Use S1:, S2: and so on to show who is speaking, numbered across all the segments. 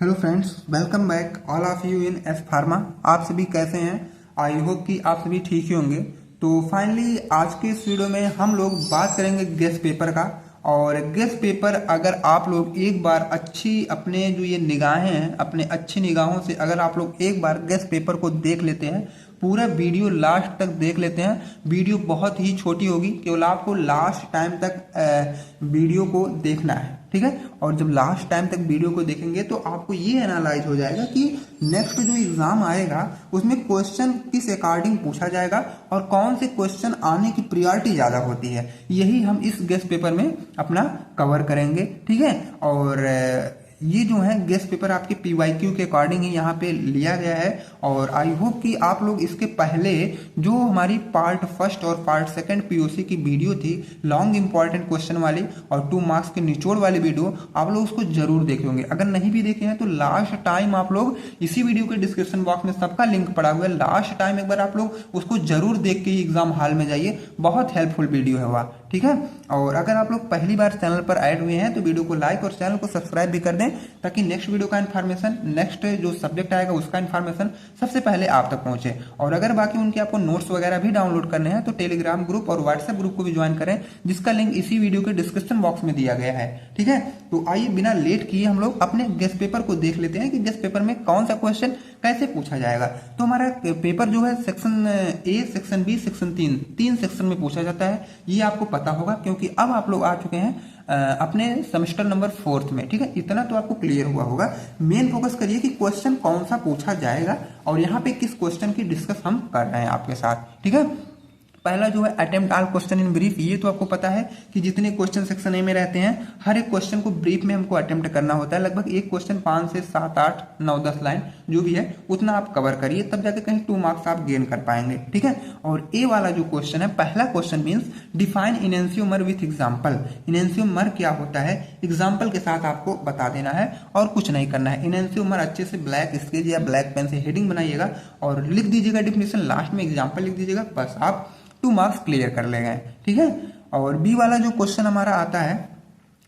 S1: Hello friends, welcome back all of you in S pharma. आप सभी कैसे हैं? आई होप कि आप सभी ठीक ही होंगे। तो फाइनली आज के इस वीडियो में हम लोग बात करेंगे गेस्ट पेपर का। और गेस्ट पेपर अगर आप लोग एक बार अच्छी अपने जो ये निगाहें हैं, अपने अच्छी निगाहों से अगर आप लोग एक बार गेस्ट पेपर को देख लेते हैं, पूरा वीडियो लास्ट तक देख लेते हैं, वीडियो बहुत ही छोटी होगी, केवल आपको लास्ट टाइम तक वीडियो को देखना है, ठीक है। और जब लास्ट टाइम तक वीडियो को देखेंगे तो आपको ये एनालाइज हो जाएगा कि नेक्स्ट जो एग्जाम आएगा उसमें क्वेश्चन किस अकॉर्डिंग पूछा जाएगा और कौन से क्वेश्चन आने की प्रायोरिटी ज्यादा होती है। यही हम इस गेस्ट पेपर में अपना कवर करेंगे, ठीक है। और ये जो है गेस्ट पेपर आपके पीवाईक्यू के अकॉर्डिंग ही यहाँ पे लिया गया है। और आई होप कि आप लोग इसके पहले जो हमारी पार्ट फर्स्ट और पार्ट सेकंड पीओसी की वीडियो थी, लॉन्ग इंपॉर्टेंट क्वेश्चन वाली और 2 मार्क्स के निचोड़ वाली वीडियो, आप लोग उसको जरूर देखे होंगे। अगर नहीं भी देखे हैं तो लास्ट टाइम आप लोग इसी वीडियो के डिस्क्रिप्शन बॉक्स में सबका लिंक पड़ा हुआ है, लास्ट टाइम एक बार आप लोग उसको जरूर देख के ही एग्जाम हॉल में जाइए। बहुत हेल्पफुल वीडियो है वह, ठीक है। और अगर आप लोग पहली बार चैनल पर ऐड हुए हैं तो वीडियो को लाइक और चैनल को सब्सक्राइब भी कर दें, ताकि नेक्स्ट वीडियो का इन्फॉर्मेशन, नेक्स्ट जो सब्जेक्ट आएगा उसका इन्फॉर्मेशन सबसे पहले आप तक पहुंचे। और अगर बाकी उनके आपको नोट्स वगैरह भी डाउनलोड करने हैं तो टेलीग्राम ग्रुप और व्हाट्सएप ग्रुप को भी ज्वाइन करें, जिसका लिंक इसी वीडियो के डिस्क्रिप्शन बॉक्स में दिया गया है, ठीक है। तो आइए बिना लेट किए हम लोग अपने गेस्ट पेपर को देख लेते हैं कि गेस्ट पेपर में कौन सा क्वेश्चन कैसे पूछा जाएगा। तो हमारा पेपर जो है section A, section B, section 3 section में पूछा जाता है। ये आपको पता होगा क्योंकि अब आप लोग आ चुके हैं अपने सेमेस्टर नंबर 4th में, ठीक है। इतना तो आपको क्लियर हुआ होगा। मेन फोकस करिए कि क्वेश्चन कौन सा पूछा जाएगा और यहाँ पे किस क्वेश्चन की डिस्कस हम कर रहे हैं आपके साथ, ठीक है। पहला जो है attempt all question in brief. ये तो आपको पता है कि जितने क्वेश्चन सेक्शन ए में रहते हैं, हर एक क्वेश्चन को ब्रीफ में हमको अटेम्प्ट करना होता है। लगभग एक क्वेश्चन 5 से 7, 8, 9, 10 लाइन जो भी है उतना आप कवर करिए, तब जाके कहीं 2 मार्क्स आप गेन कर पाएंगे, ठीक है। और ए वाला जो क्वेश्चन है, पहला question means define enantiomer with example. Enantiomer क्या होता है, एग्जाम्पल के साथ आपको बता देना है और कुछ नहीं करना है। इनेंशियोमर अच्छे से ब्लैक स्केच या ब्लैक पेन से हेडिंग बनाइएगा और लिख दीजिएगा डिफिनेशन, लास्ट में एग्जाम्पल लिख दीजिएगा, बस आप 2 मार्क्स क्लियर कर ले गए, ठीक है। और बी वाला जो क्वेश्चन हमारा आता है,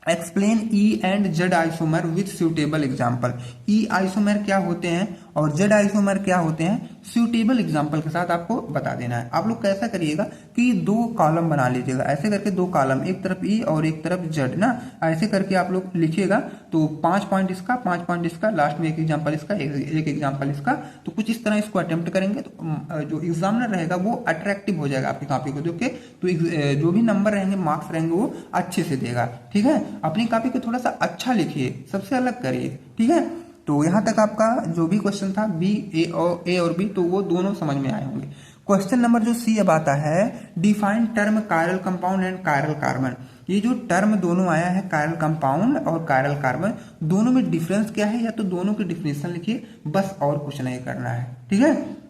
S1: explain E and Z isomer with suitable example. E isomer क्या होते हैं और जेड आइसोमर क्या होते हैं, सुटेबल एग्जाम्पल के साथ आपको बता देना है। आप लोग कैसा करिएगा कि 2 कॉलम बना लीजिएगा, ऐसे करके 2 कॉलम, एक तरफ ई और एक तरफ जेड ना, ऐसे करके आप लोग लिखिएगा। तो 5 पॉइंट इसका, 5 पॉइंट इसका, लास्ट में एक एग्जाम्पल इसका, एक एग्जाम्पल इसका। तो कुछ इस तरह इसको अटेम्प्ट करेंगे तो जो एग्जामिनर रहेगा वो अट्रैक्टिव हो जाएगा आपकी कॉपी को देख के। तो जो भी नंबर रहेंगे, मार्क्स रहेंगे, वो अच्छे से देगा, ठीक है। अपनी कॉपी को थोड़ा सा अच्छा लिखिए, सबसे अलग करिए, ठीक है। तो यहां तक आपका जो भी क्वेश्चन था बी, ए और बी, तो वो दोनों समझ में आए होंगे। क्वेश्चन नंबर जो सी अब आता है, define term chiral compound and chiral carbon. ये जो टर्म दोनों आया है, कायरल कंपाउंड और कायरल कार्बन, दोनों में डिफरेंस क्या है, या तो दोनों की डिफिनेशन लिखिए, बस और कुछ नहीं करना है, ठीक है।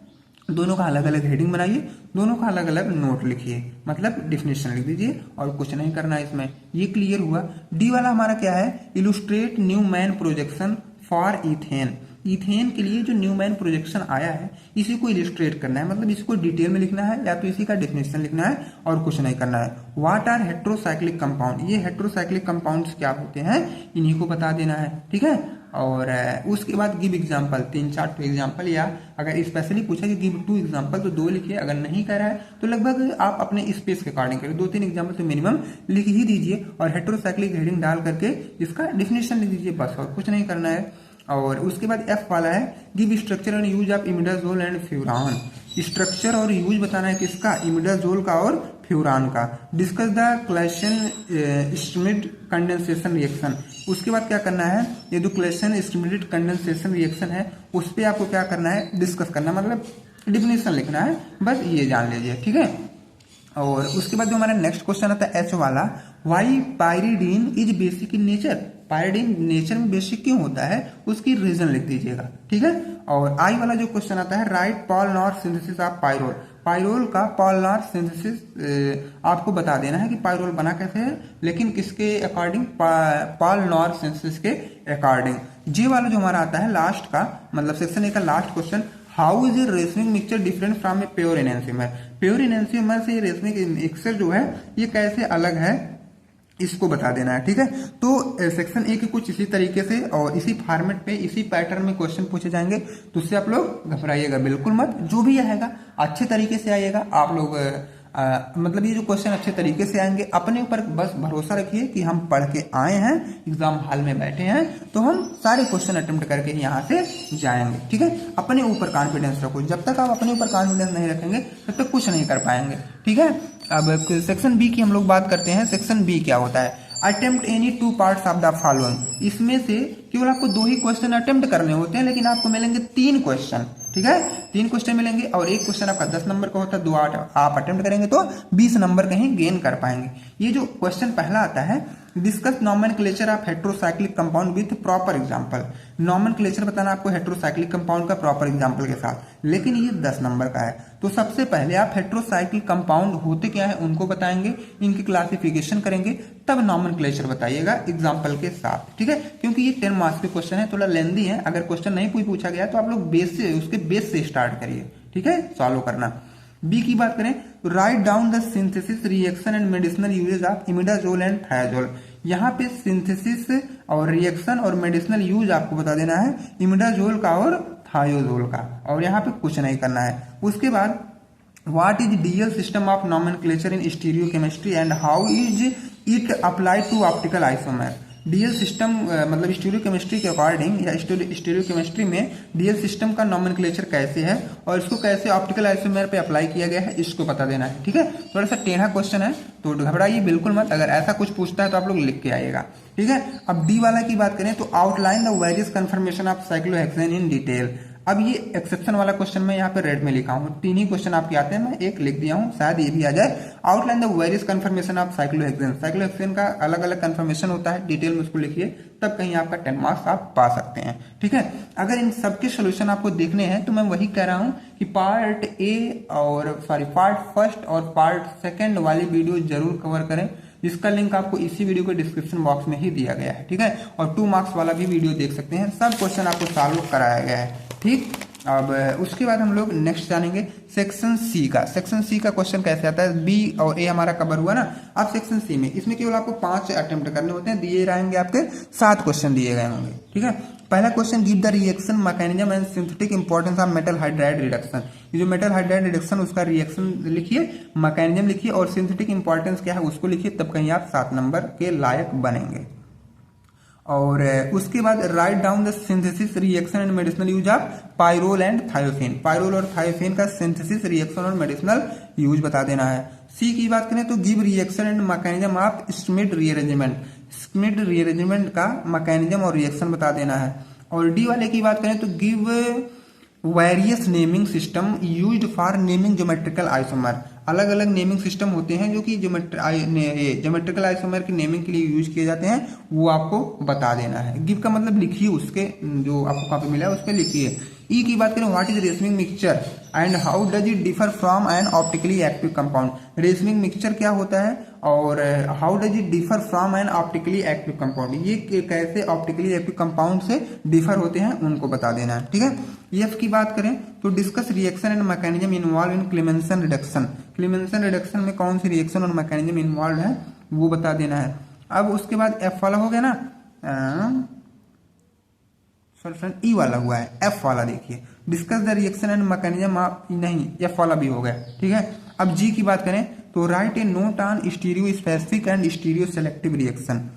S1: दोनों का अलग अलग हेडिंग बनाइए, दोनों का अलग अलग नोट लिखिए, मतलब डिफिनेशन लिख दीजिए और कुछ नहीं करना है इसमें। ये क्लियर हुआ। डी वाला हमारा क्या है, illustrate Newman projection for ethane. Ethane के लिए जो न्यूमैन प्रोजेक्शन आया है, इसी को इलिस्ट्रेट करना है, मतलब इसको डिटेल में लिखना है या तो इसी का डेफिनेशन लिखना है और कुछ नहीं करना है। व्हाट आर हेट्रोसाइक्लिक कंपाउंड, ये हेट्रोसाइक्लिक कंपाउंड्स क्या होते हैं, इन्हीं को बता देना है, ठीक है। और उसके बाद गिव एग्जाम्पल, 3-4 एग्जाम्पल, या अगर स्पेशली पूछा कि गिव 2 एग्जाम्पल तो 2 लिखिए। अगर नहीं कर रहा है तो लगभग आप अपने स्पेस के अकॉर्डिंग करिए, 2-3 एग्जाम्पल तो मिनिमम लिख ही दीजिए और हेट्रोसाइक्लिक हेडिंग डाल करके इसका डेफिनेशन लिख दीजिए, बस और कुछ नहीं करना है। और उसके बाद एफ वाला है, give structure and use of imidazole and furan. Structure और यूज बताना है किसका, इमिडाजोल का और फ्यूरान का। Discuss the Claisen stimulated condensation reaction. उसके बाद क्या करना है, ये जो क्लेशन स्टिमुलेटेड कंडेंसेशन रिएक्शन है उस पर आपको क्या करना है, डिस्कस करना, मतलब डिफिनेशन लिखना है, बस ये जान लीजिए, ठीक है। और उसके बाद जो हमारा नेक्स्ट क्वेश्चन आता है एच वाला, why pyridine is basic in nature. Pyridine nature में बेसिक क्यों होता है, उसकी रीजन लिख दीजिएगा, ठीक है। और आई वाला जो क्वेश्चन आता है, write Paal Knorr synthesis of pyrrole. Pyrrole का पॉलनार सिंथेसिस आपको बता देना है कि पायरोल बना कैसे है, लेकिन किसके अकॉर्डिंग, पॉलनार सिंथेसिस के अकॉर्डिंग। जे वाला जो हमारा आता है लास्ट का, मतलब सेक्शन ए का last question, how is a racemic mixture different from a pure enantiomer. Pure enantiomer से रेशमिक मिक्सचर जो है ये कैसे अलग है, इसको बता देना है। ठीक है, तो सेक्शन ए के कुछ इसी तरीके से और इसी फॉर्मेट पे इसी पैटर्न में क्वेश्चन पूछे जाएंगे, तो उससे आप लोग घबराइएगा बिल्कुल मत। जो भी आएगा अच्छे तरीके से आइएगा आप लोग। मतलब ये जो क्वेश्चन अच्छे तरीके से आएंगे, अपने ऊपर बस भरोसा रखिए कि हम पढ़ के आए हैं, एग्जाम हॉल में बैठे हैं, तो हम सारे क्वेश्चन अटेम्प्ट करके यहाँ से जाएंगे। ठीक है, अपने ऊपर कॉन्फिडेंस रखो। जब तक आप अपने ऊपर कॉन्फिडेंस नहीं रखेंगे तब तक कुछ नहीं कर पाएंगे। ठीक है, अब सेक्शन बी की हम लोग बात करते हैं। सेक्शन बी क्या होता है? Attempt any 2 parts of the following. इसमें से केवल आपको 2 ही क्वेश्चन अटेम्प्ट करने होते हैं, लेकिन आपको मिलेंगे 3 क्वेश्चन। ठीक है, 3 क्वेश्चन मिलेंगे और एक क्वेश्चन आपका 10 नंबर का होता है। 2 आप अटेम्प्ट करेंगे तो 20 नंबर कहीं गेन कर पाएंगे। ये जो क्वेश्चन पहला आता है, discuss nomenclature of heterocyclic compound with proper example. Nomenclature बताना आपको हेट्रोसाइक्लिक कंपाउंड का प्रॉपर एग्जांपल के साथ, लेकिन ये 10 नंबर का है। तो सबसे पहले आप हेट्रोसाइक्लिक कंपाउंड होते क्या है उनको बताएंगे, इनकी क्लासिफिकेशन करेंगे, तब नॉमेनक्लेचर बताइएगा एग्जांपल के साथ। ठीक है, क्योंकि ये 10 मार्क्स के क्वेश्चन है, थोड़ा लेंदी है। अगर क्वेश्चन नहीं कोई पूछा गया तो आप लोग बेस से, उसके बेस से स्टार्ट करिए। ठीक है, सॉल्व करना। बी की बात करें तो write down the synthesis reaction and medicinal usages of imidazole and thiazole. यहाँ पे सिंथेसिस और रिएक्शन और मेडिसिनल यूज आपको बता देना है, इमिडाजोल का और थायोजोल का, और यहाँ पे कुछ नहीं करना है। उसके बाद what is DL system of nomenclature in stereochemistry and how is it applied to optical isomer. DL system मतलब स्टीरियोकेमिस्ट्री के अकॉर्डिंग या स्टीरियोकेमिस्ट्री में डीएल सिस्टम का नॉमेनक्लेचर कैसे है और इसको कैसे ऑप्टिकल आइसोमर पे अप्लाई किया गया है, इसको बता देना है। ठीक है, थोड़ा सा टेढ़ा क्वेश्चन है तो घबराइए बिल्कुल मत। अगर ऐसा कुछ पूछता है तो आप लोग लिख के आइएगा। ठीक है, अब डी वाला की बात करें तो outline the various confirmation of cyclohexane in detail. अब ये एक्सेप्शन वाला क्वेश्चन मैं यहाँ पे रेड में लिखा हूँ, 3 ही क्वेश्चन आपके आते हैं, मैं एक लिख दिया हूँ, शायद ये भी आ जाए। Outline the various confirmation of cyclohexane. Cyclohexane का अलग अलग कन्फर्मेशन होता है, डिटेल में उसको लिखिए, तब कहीं आपका 10 मार्क्स आप पा सकते हैं। ठीक है, अगर इन सबके सोल्यूशन आपको देखने हैं तो मैं वही कह रहा हूँ कि पार्ट फर्स्ट और पार्ट सेकेंड वाली वीडियो जरूर कवर करें, जिसका लिंक आपको इसी वीडियो के डिस्क्रिप्शन बॉक्स में ही दिया गया है। ठीक है, और 2 मार्क्स वाला भी वीडियो देख सकते हैं, सब क्वेश्चन आपको सॉल्व कराया गया है। ठीक, अब उसके बाद हम लोग नेक्स्ट जानेंगे सेक्शन सी का। सेक्शन सी का क्वेश्चन कैसे आता है? बी और ए हमारा कवर हुआ ना, अब सेक्शन सी में, इसमें केवल आपको 5 अटेम्प्ट करने होते हैं, दिए रहेंगे आपके 7 क्वेश्चन दिए गए होंगे। ठीक है, पहला question, give the reaction mechanism and synthetic importance of metal hydride reduction. ये जो मेटल हाइड्राइड रिडक्शन उसका रिएक्शन लिखिए, मैकेनिज्म लिखिए और सिंथेटिक इंपॉर्टेंस क्या है उसको लिखिए, तब कहीं आप 7 नंबर के लायक बनेंगे। और उसके बाद write down the synthesis reaction and medicinal use of pyrrole and thiophene. Pyrrole और थायोफेन का सिंथेसिस रिएक्शन और मेडिसिनल यूज बता देना है। सी की बात करें तो give reaction and mechanism of Schmidt rearrangement. Schmidt rearrangement का मैकेनिज्म और रिएक्शन बता देना है। और डी वाले की बात करें तो give various naming system used for naming geometrical isomer. अलग अलग नेमिंग सिस्टम होते हैं जो कि ज्योमेट्रिकल आइसोमर की नेमिंग के लिए यूज किए जाते हैं, वो आपको बता देना है। गिव का मतलब लिखिए, उसके जो आपको कहाँ पे मिला है उस पर लिखिए। ई की बात करें, what is racemic mixture and how does it differ from an optically active compound. Racemic mixture क्या होता है और how does it differ from an optically active compound, ये कैसे ऑप्टिकली एक्टिव कंपाउंड से डिफर होते हैं उनको बता देना है। ठीक है, एफ की बात करें तो discuss reaction and mechanism involve in Clemmensen reduction. Clemmensen reduction में कौन सी रिएक्शन और मैकेनिज्म इन्वॉल्व है वो बता देना है। अब उसके बाद एफ वाला हो गया ना, ई वाला हुआ है, एफ वाला देखिए, discuss the reaction and mechanism of, नहीं एफ वाला भी हो गया। ठीक है, अब जी की बात करें तो right A note on stereo specific and stereo selective reaction.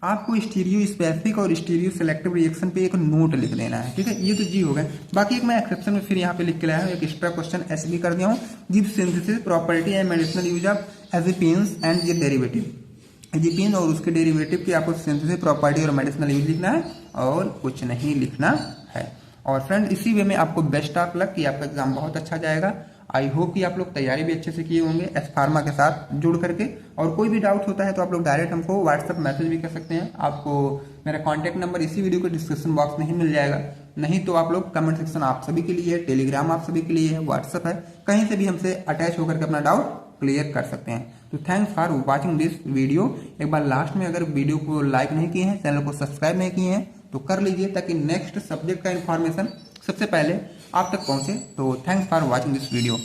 S1: आपको स्टीरियो स्पेसिफिक और स्टीरियो सेलेक्टिव रिएक्शन पे एक नोट लिख देना है। ठीक है, ये तो जी हो गए। बाकी एक मैं एक्सेप्शन में फिर यहाँ पे लिख के लाया हूँ, एक एक्स्ट्रा क्वेश्चन ऐसे भी कर दिया हूँ, give synthesis property and medicinal use of azepines and ये डेरिवेटिव। एजिपेन और उसके डेरिवेटिव की आपको सिंथेसिस प्रॉपर्टी और मेडिसिनल यूज लिखना है और कुछ नहीं लिखना है। और फ्रेंड इसी वे में आपको बेस्ट ऑफ लक कि आपका एग्जाम बहुत अच्छा जाएगा। आई होप कि आप लोग तैयारी भी अच्छे से किए होंगे एस फार्मा के साथ जुड़ करके। और कोई भी डाउट होता है तो आप लोग डायरेक्ट हमको व्हाट्सएप मैसेज भी कर सकते हैं। आपको मेरा कॉन्टैक्ट नंबर इसी वीडियो के डिस्क्रिप्शन बॉक्स में ही मिल जाएगा, नहीं तो आप लोग कमेंट सेक्शन आप सभी के लिए है, टेलीग्राम आप सभी के लिए है, व्हाट्सएप है, कहीं से भी हमसे अटैच होकर के अपना डाउट क्लियर कर सकते हैं। तो thanks for watching this video. एक बार लास्ट में अगर वीडियो को लाइक नहीं किए हैं, चैनल को सब्सक्राइब नहीं किए हैं तो कर लीजिए, ताकि नेक्स्ट सब्जेक्ट का इन्फॉर्मेशन सबसे पहले आप तक पहुंचे। तो thanks for watching this video.